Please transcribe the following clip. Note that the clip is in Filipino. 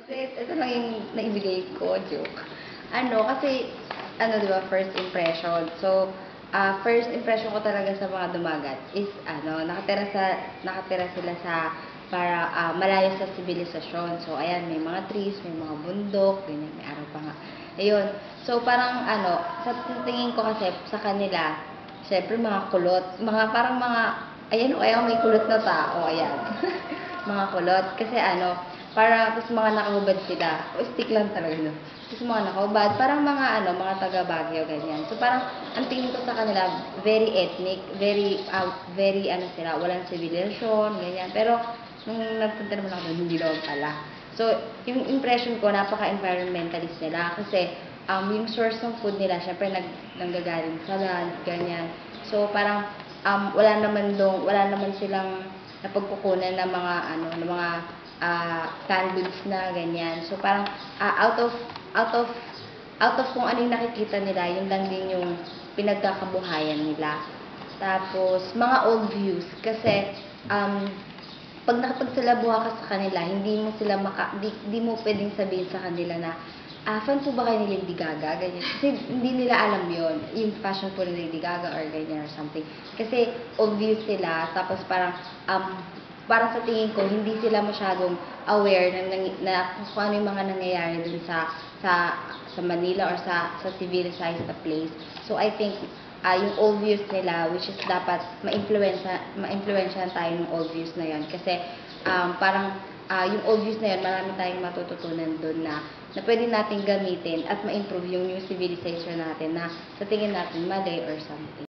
Ito lang yung naibigay ko, joke. Kasi, di ba, first impression. So, first impression ko talaga sa mga dumagat is, nakatira sila sa, para, malayo sa sibilisasyon. So, ayan, may mga trees, may mga bundok, ganyan, may araw pa nga. Ayun. So, parang, sa tingin ko kasi, sa kanila, syempre, mga kulot. Parang mga, ayan, o, ayan, may kulot na tao, ayan. Mga kulot. Kasi, para tapos mga nakahubad sila. O stick lang talaga, no? Tapos mga nakahubad, parang mga taga Baguio, ganyan. So parang ang tingin ko sa kanila, very ethnic, very sila, walang civilization, ganyan. Pero nung nagpunta naman ako doon, hindi naman pala. So yung impression ko, napaka-environmentalist nila kasi yung source ng food nila, syempre nanggagaling sa land, ganyan. So parang wala naman silang napagkukunan ng mga ng mga canned goods na ganyan. So parang out of kung ano yung nakikita nila, yun lang din yung pinagkakabuhayan nila. Tapos mga old views kasi pag nakapagsilabuha ka sa kanila, hindi mo pwedeng sabihin sa kanila na fan po ba kayo ni Lady Gaga? Ganyan. Kasi hindi nila alam yon yung fashion po ni Lady Gaga or ganyan or something. Kasi obvious sila, tapos parang sa tingin ko, hindi sila masyadong aware na kung ano yung mga nangyayari dun sa Manila or sa civilized na place. So I think yung old views nila, which is dapat ma-influensya tayo ng old views na yon. Kasi parang yung old views na yun, marami tayong matututunan doon na pwede natin gamitin at ma-improve yung new civilization natin na sa tingin natin mali or something.